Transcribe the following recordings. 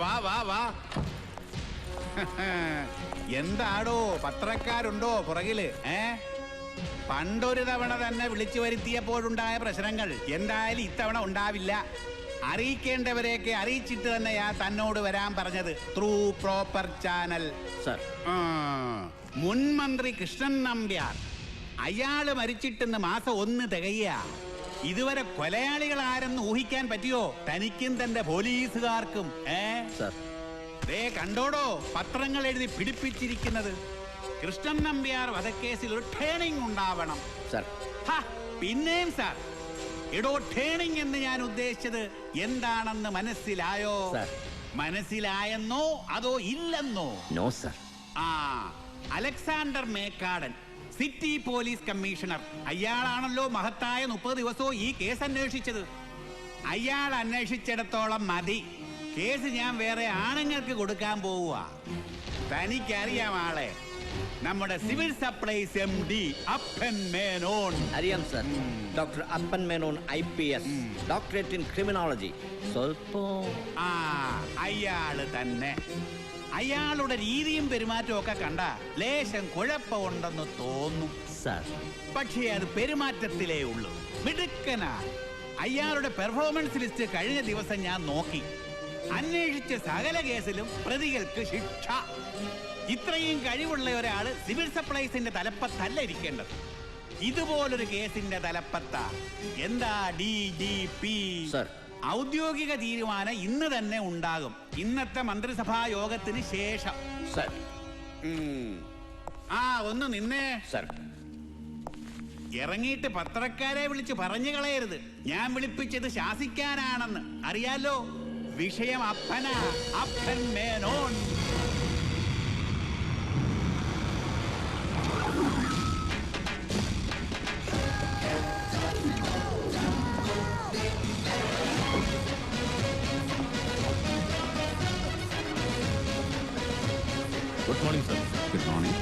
വാ വാ വാ. എന്താടോ, പത്രക്കാരുണ്ടോ പുറകില്? പണ്ടൊരു തവണ തന്നെ വിളിച്ചു വരുത്തിയപ്പോഴുണ്ടായ പ്രശ്നങ്ങൾ എന്തായാലും ഇത്തവണ ഉണ്ടാവില്ല. അറിയിക്കേണ്ടവരെയൊക്കെ അറിയിച്ചിട്ട് തന്നെയാ തന്നോട് വരാൻ പറഞ്ഞത്. Through proper channel. മുൻ മന്ത്രി കൃഷ്ണൻ നമ്പ്യാർ, അയാള് മരിച്ചിട്ടെന്ന് മാസം 1 തികയ്യ. ഇതുവരെ കൊലയാളികൾ ആരെന്ന് ഊഹിക്കാൻ പറ്റിയോ തനിക്കും തന്റെ പോലീസുകാർക്കും? ദേ കണ്ടോടോ, പത്രങ്ങൾ എഴുതി പിടിപ്പിച്ചിരിക്കുന്നത്. കൃഷ്ണൻ നമ്പ്യാർ വധക്കേസിൽ ഒരു ടേണിംഗ് ഉണ്ടാവണം. പിന്നെയും സാർ, എടോ ടേണിംഗ് എന്ന് ഞാൻ ഉദ്ദേശിച്ചത് എന്താണെന്ന് മനസ്സിലായോ? മനസ്സിലായെന്നോ അതോ ഇല്ലെന്നോ? No sir. Alexander Mekkadan, city police commissioner. അയാളാണല്ലോ മഹത്തായ 30 ദിവസവും ഈ കേസ് അന്വേഷിച്ചത്. അയാൾ അന്വേഷിച്ചിടത്തോളം മതി. കേസ് ഞാൻ വേറെ ആണുങ്ങൾക്ക് കൊടുക്കാൻ പോവുക. തനിക്കറിയാം ആളെ, നമ്മുടെ സിവിൽ സപ്ലൈസ് MD അപ്പൻ മേനോൻ. അറിയാം സർ. ഡോക്ടർ അപ്പൻ Menon IPS, doctorate in criminology. അയാള് തന്നെ. അയാളുടെ രീതിയും പെരുമാറ്റവും ഒക്കെ കണ്ട ലേശം കുഴപ്പമുണ്ടെന്ന് തോന്നും സർ. പക്ഷേ അത് പെരുമാറ്റത്തിലേ ഉള്ളൂ. മിടുക്കനാ. അയാളുടെ പെർഫോമൻസ് ലിസ്റ്റ് കഴിഞ്ഞ ദിവസം ഞാൻ നോക്കി. അന്വേഷിച്ച സകല കേസിലും പ്രതികൾക്ക് ശിക്ഷ. ഇത്രയും കഴിവുള്ള ഒരാള് സിവിൽ സപ്ലൈസിന്റെ തലപ്പത്തല്ല ഇരിക്കേണ്ടത്. ഇതുപോലൊരു കേസിന്റെ തലപ്പത്ത. എന്താ DGP? ഔദ്യോഗിക തീരുമാനം ഇന്ന് തന്നെ ഉണ്ടാകും, ഇന്നത്തെ മന്ത്രിസഭാ യോഗത്തിന് ശേഷം. ഒന്ന് നിന്നേ. ഇറങ്ങിയിട്ട് പത്രക്കാരെ വിളിച്ച് പറഞ്ഞു കളയരുത്. ഞാൻ വിളിപ്പിച്ചത് ശാസിക്കാനാണെന്ന് അറിയാലോ. വിഷയം അപ്പനാ, അപ്പൻ Menon. Good morning, sir. Good morning.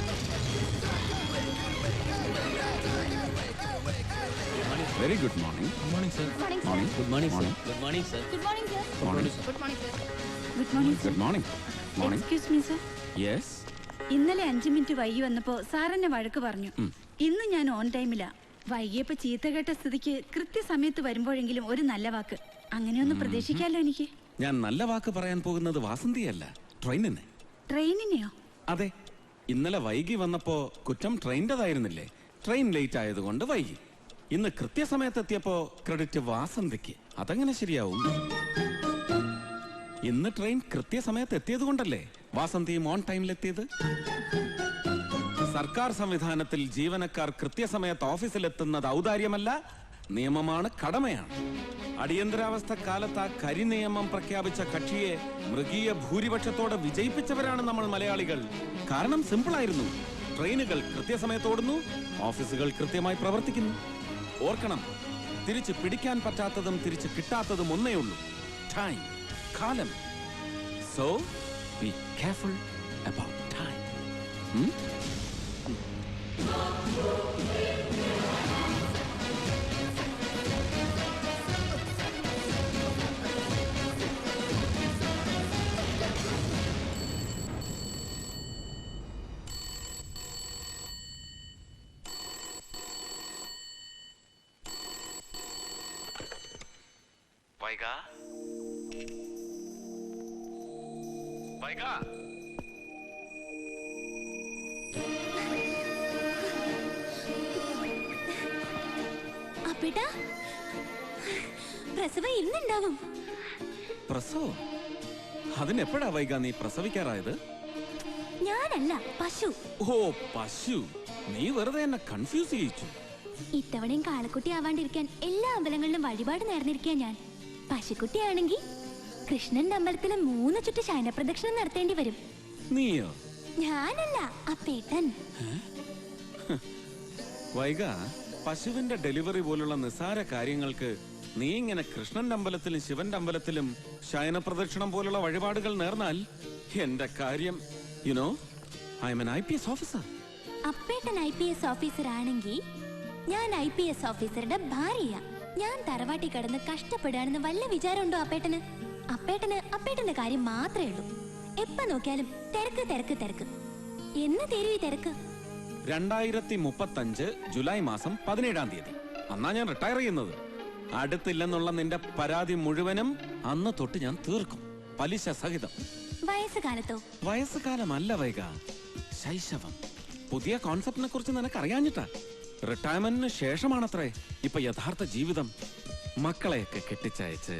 Very good morning. Good morning, sir. Morning. Good morning, sir. Good morning, sir. Good morning, sir. Good morning, sir. Good morning, sir. Good morning, sir. Good morning. Morning. Excuse me, sir. Yes. ഇന്നലെ 5 minute വൈകി വന്നപ്പോ സാറെന്നെ വഴക്ക് പറഞ്ഞു. ഇന്ന് ഞാൻ on ടൈമിലാ. വൈകിയപ്പോ ചീത്ത കേട്ട സ്ഥിതിക്ക് കൃത്യസമയത്ത് വരുമ്പോഴെങ്കിലും ഒരു നല്ല വാക്ക് അങ്ങനെയൊന്ന് പ്രതീക്ഷിക്കാലോ എനിക്ക്. ഞാൻ നല്ല വാക്ക് പറയാൻ പോകുന്നത് വാസന്തിയല്ല, ട്രെയിനിനെ. ട്രെയിനിനെയോ? അതെ. ഇന്നലെ വൈകി വന്നപ്പോ കുറ്റം ട്രെയിനിൻ്റെതായിരുന്നില്ലേ? ട്രെയിൻ ലേറ്റ് ആയതുകൊണ്ട് വൈകി. ഇന്ന് കൃത്യസമയത്തെത്തിയപ്പോ ക്രെഡിറ്റ് വാസന്തിക്ക്. അതെങ്ങനെ ശരിയാവും? ഇന്ന് ട്രെയിൻ കൃത്യസമയത്ത് എത്തിയത് കൊണ്ടല്ലേ വാസന്തിയും ഓൺ ടൈമിലെത്തിയത്. സർക്കാർ സംവിധാനത്തിൽ ജീവനക്കാർ കൃത്യസമയത്ത് ഓഫീസിലെത്തുന്നത് ഔദാര്യമല്ല, നിയമമാണ്, കടമയാണ്. അടിയന്തരാവസ്ഥ കാലത്ത് ആ കരി നിയമം പ്രഖ്യാപിച്ച കക്ഷിയെ മൃഗീയ ഭൂരിപക്ഷത്തോടെ വിജയിപ്പിച്ചവരാണ് നമ്മൾ മലയാളികൾ. കാരണം സിമ്പിളായിരുന്നു. ട്രെയിനുകൾ കൃത്യസമയത്തോടുന്നു, ഓഫീസുകൾ കൃത്യമായി പ്രവർത്തിക്കുന്നു. ഓർക്കണം, തിരിച്ച് പിടിക്കാൻ പറ്റാത്തതും തിരിച്ച് കിട്ടാത്തതും ഒന്നേ ഉള്ളൂ: ടൈം, കാലം. So be careful about time. വൈകാ വൈകാ അപ്പേട്ടാ, പ്രസവം ഇന്നുണ്ടാവും. പ്രസവം? അതിനെപ്പോഴാ വൈകാ നീ പ്രസവിക്കാറായത്? ഞാനല്ല, പശു. ഓ, പശു. നീ വെറുതെ എന്നെ കൺഫ്യൂസ് ചെയ്യിച്ചു. ഇത്തവണയും കാളക്കുട്ടി ആവാണ്ടിരിക്കാൻ എല്ലാ അമ്പലങ്ങളിലും വഴിപാട് നേർന്നിരിക്കാൻ ഞാൻ. പശുക്കുട്ടിയാണെങ്കിൽ കൃഷ്ണന്റെ അമ്പലത്തിലെ 3 ചുറ്റ് ശയനപ്രദക്ഷിണം നടത്തേണ്ടി വരും. നീയോ? ഞാനല്ല, അപ്പേട്ടൻ. വൈക, പശുവിന്റെ ഡെലിവറി പോലുള്ള നിസ്സാര കാര്യങ്ങൾക്ക് നീ ഇങ്ങനെ കൃഷ്ണന്റെ അമ്പലത്തിലും ശിവന്റെ അമ്പലത്തിലും ശയനപ്രദക്ഷിണം പോലുള്ള വഴിപാടുകൾ നേർന്നാൽ എന്റെ കാര്യം, you know, I am an IPS officer. അപ്പേട്ടൻ IPS ഓഫീസർ ആണെങ്കിൽ ഞാൻ IPS ഓഫീസറുടെ ഭാര്യയാ. ഞാൻ തറവാട്ടി കിടന്ന് കഷ്ടപ്പെടുകയാണെന്ന് വല്ല വിചാരമുണ്ടോ അപ്പേട്ടന്? അപ്പേട്ടന്റെ കാര്യം മാത്രമേ ഉള്ളൂ. എപ്പ നോക്കിയാലും തിരക്ക് തിരക്ക് തിരക്ക്. എന്ന് തരൂ ഈ തിരക്ക്? 2035 ജൂലൈ മാസം 17-ാം തീയതി. അന്നാ ഞാൻ റിട്ടയർ ചെയ്യുന്നത്. അടുത്തില്ലെന്നുള്ള നിന്റെ പരാതി മുഴുവനും അന്ന് തൊട്ട് ഞാൻ തീർക്കും, പലിശ സഹിതം. വയസ്സുകാലത്തോ? വയസ്സുകാലമല്ല വൈക, ശൈശവം. പുതിയ കോൺസെപ്റ്റിനെ കുറിച്ച് നിനക്ക് അറിയാഞ്ഞിട്ടാ. റിട്ടയർമെന്റിന് ശേഷമാണത്രേ ഇപ്പൊ യഥാർത്ഥ ജീവിതം. മക്കളെയൊക്കെ കെട്ടിച്ചയച്ച്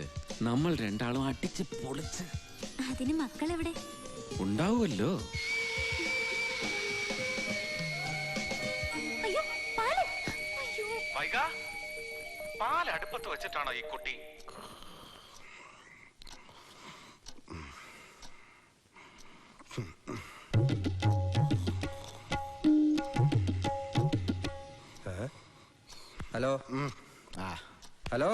നമ്മൾ രണ്ടാളും അടിച്ച് പൊളിച്ച്. അതിന് മക്കളെവിടെ? ഉണ്ടാവുമല്ലോ. അയ്യോ, പാല്! അയ്യോ. വൈക, പാൽ അടുപ്പത്ത് വെച്ചിട്ടാണോ ഈ കുട്ടി? ഹലോ. ഹലോ.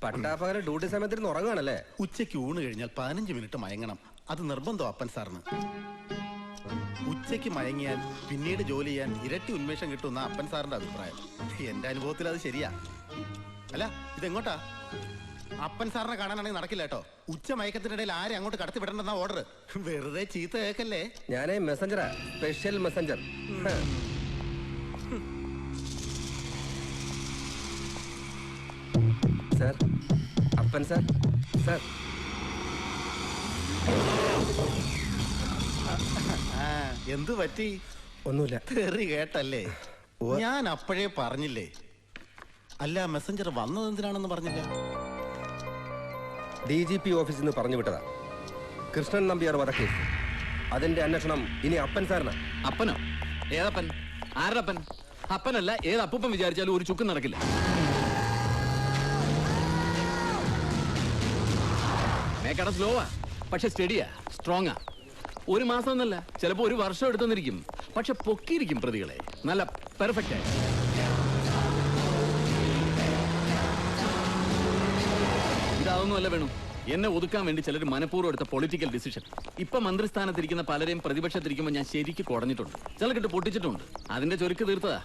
പട്ടാപ്പകല് ഡ്യൂട്ടി സമയത്തിരുന്ന് ഉറങ്ങുകയാണല്ലേ? ഉച്ചയ്ക്ക് ഊണ് കഴിഞ്ഞാൽ 15 മിനിറ്റ് മയങ്ങണം. അത് നിർബന്ധം അപ്പൻ സാറിന്. ഉച്ചയ്ക്ക് മയങ്ങിയാൽ പിന്നീട് ജോലി ചെയ്യാൻ ഇരട്ടി ഉന്മേഷം കിട്ടുന്ന അപ്പൻ സാറിന്റെ അഭിപ്രായം. എന്റെ അനുഭവത്തിൽ അത് ശരിയാ. അല്ല, ഇതെങ്ങോട്ടാ? അപ്പൻ സാറിനെ കാണാനാണെങ്കിൽ നടക്കില്ല കേട്ടോ. ഉച്ച മയക്കത്തിനിടയിൽ ആരെ അങ്ങോട്ട് കടത്തി വിടണ്ടെന്ന ഓർഡർ. വെറുതെ ചീത്ത കേക്കല്ലേ. ഞാനേ മെസ്സഞ്ചറാ, സ്പെഷ്യൽ മെസ്സഞ്ചർ. സാർ, അപ്പൻ സാർ. സാർ, എന്തു പറ്റി? ഒന്നുമില്ല. തെറി കേട്ടല്ലേ? ഞാൻ അപ്പോഴേ പറഞ്ഞില്ലേ. അല്ല, മെസ്സഞ്ചർ വന്നത് എന്തിനാണെന്ന് പറഞ്ഞില്ല? DGP ഓഫീസിൽ നിന്ന് പറഞ്ഞു വിട്ടതാ. കൃഷ്ണൻ നമ്പ്യാർ വധക്കേസ്. അതിന്റെ അന്വേഷണം ഇനി അപ്പൻ സാറിനാ. അപ്പനോ? ഏതപ്പൻ? ആരപ്പൻ? അപ്പനല്ല, ഏത് അപ്പൂപ്പൻ വിചാരിച്ചാലും ഒരു ചുക്കും നടക്കില്ല. മേക്കട സ്ലോവാ, പക്ഷെ സ്റ്റഡിയാ, സ്ട്രോങ്ങാ. 1 മാസം എന്നല്ല, ചിലപ്പോ 1 വർഷം എടുത്തെന്നിരിക്കും. പക്ഷെ പൊക്കിയിരിക്കും പ്രതികളെ, നല്ല പെർഫെക്റ്റ് ആയി. ഇതൊന്നുമല്ല വേണു, എന്നെ ഒതുക്കാൻ വേണ്ടി ചിലർ മനഃപൂർവ്വം എടുത്ത പൊളിറ്റിക്കൽ ഡിസിഷൻ. ഇപ്പൊ മന്ത്രിസ്ഥാനത്തിരിക്കുന്ന പലരെയും പ്രതിപക്ഷത്തിരിക്കുമ്പോൾ ഞാൻ ശരിക്ക് കുടഞ്ഞിട്ടുണ്ട്, ചിലക്കിട്ട് പൊട്ടിച്ചിട്ടുണ്ട്. അതിന്റെ ചൊരുക്ക് തീർത്തതാ.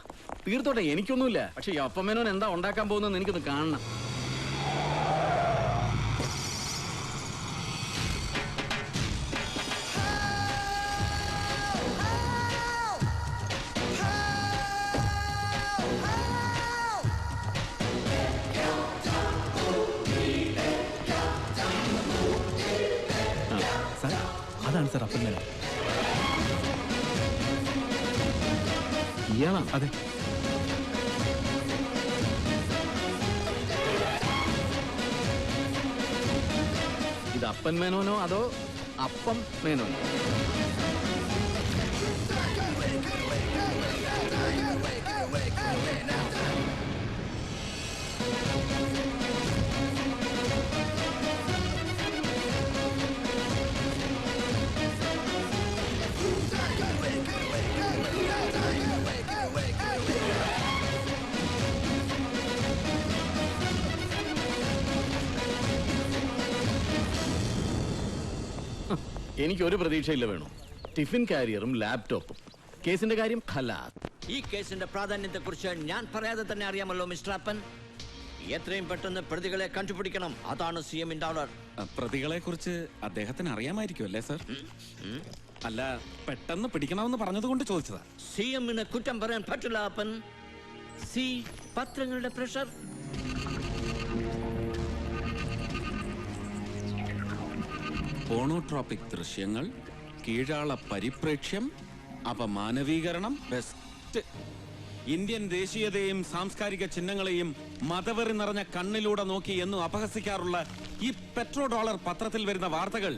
തീർത്തോട്ടെ, എനിക്കൊന്നുമില്ല. പക്ഷെ ഈ അപ്പമേനോൻ എന്താ ഉണ്ടാക്കാൻ പോകുന്നതെന്ന് എനിക്കൊന്ന് കാണണം. അതാണ് സാർ അപ്പൻ മേനോൻ. ഇയാളാണ്? അതെ. ഇത് അപ്പൻ മേനോനോ അതോ അപ്പം മേനോനോ? എനിക്കൊരു പ്രതീക്ഷയില്ല വേണു. ടിഫിൻ കാരിയറും ലാപ്ടോപ്പും. കേസിന്റെ കാര്യം ഖലാസ്. ഈ കേസിന്റെ പ്രാധാന്യത്തെ കുറിച്ച് ഞാൻ പറയാതെ തന്നെ അറിയാമല്ലോ മിസ്റ്റർ അപ്പൻ. എത്രയും പെട്ടെന്ന് പ്രതികളെ കണ്ടുപിടിക്കണം. അതാണ് CM-ന്റെ ഓർഡർ. പ്രതികളെ കുറിച്ച് അദ്ദേഹത്തിന് അറിയാമായിരിക്കും അല്ലേ സർ? അല്ല, പെട്ടെന്ന് പിടിക്കണമെന്ന് പറഞ്ഞതുകൊണ്ട് ചോദിച്ചതാ. CM-ന് കുറ്റം പറയാൻ പറ്റില്ല അപ്പൻ. പത്രങ്ങളുടെ പ്രഷർ. പോണോട്രോപിക് ദൃശ്യങ്ങൾ, കീഴാള പരിപ്രേക്ഷ്യം, അപമാനവീകരണം, ബെസ്റ്റ്. ഇന്ത്യൻ ദേശീയതയെയും സാംസ്കാരിക ചിഹ്നങ്ങളെയും മതവെറി നിറഞ്ഞ കണ്ണിലൂടെ നോക്കി എന്നും അപഹസിക്കാറുള്ള ഈ പെട്രോ ഡോളർ പത്രത്തിൽ വരുന്ന വാർത്തകൾ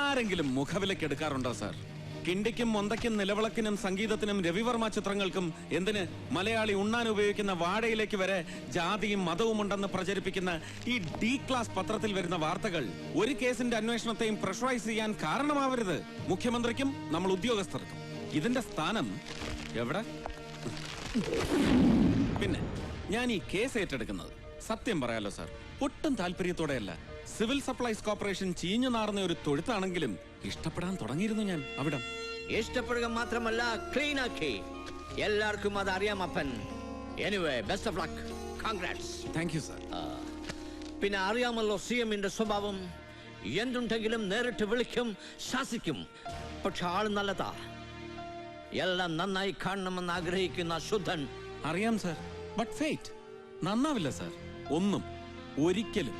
ആരെങ്കിലും മുഖവിലക്കെടുക്കാറുണ്ടോ സാർ? കിണ്ടിക്കും മൊന്തയ്ക്കും നിലവിളക്കിനും സംഗീതത്തിനും രവിവർമ്മ ചിത്രങ്ങൾക്കും എന്തിന് മലയാളി ഉണ്ണാൻ ഉപയോഗിക്കുന്ന വാഴയിലേക്ക് വരെ ജാതിയും മതവും ഉണ്ടെന്ന് പ്രചരിപ്പിക്കുന്ന ഈ D ക്ലാസ് പത്രത്തിൽ വരുന്ന വാർത്തകൾ ഒരു കേസിന്റെ അന്വേഷണത്തെയും പ്രഷറൈസ് ചെയ്യാൻ കാരണമാവരുത്. മുഖ്യമന്ത്രിക്കും നമ്മൾ ഉദ്യോഗസ്ഥർക്കും. ഇതിന്റെ സ്ഥാനം എവിടെ? പിന്നെ ഞാൻ ഈ കേസ് ഏറ്റെടുക്കുന്നത് സത്യം പറയാലോ സാർ, ഒട്ടും താല്പര്യത്തോടെയല്ല. സിവിൽ സപ്ലൈസ് കോർപ്പറേഷൻ ചീഞ്ഞു നാറുന്ന ഒരു തൊഴുത്താണെങ്കിലും ഇഷ്ടപ്പെടാൻ തുടങ്ങിയിരുന്നു ഞാൻ അവിടം. ഇഷ്ടപ്പെടുക മാത്രമല്ല, ക്ലീൻ ആക്കി. എല്ലാവർക്കും അത് അറിയാം അപ്പൻ. Anyway, best of luck. Congrats. Thank you sir. പിന്നെ അറിയാമല്ലോ CM-ന്റെ സ്വഭാവം. എന്തുണ്ടെങ്കിലും നേരിട്ട് വിളിക്കും, ശാസിക്കും. പക്ഷെ ആള് നല്ലതാ. എല്ലാം നന്നായി കാണണമെന്ന് ആഗ്രഹിക്കുന്ന ശുദ്ധൻ. അറിയാം സാർ, ബട്ട് ഫേറ്റ് നന്നാവില്ല സാർ, ഒന്നും ഒരിക്കലും.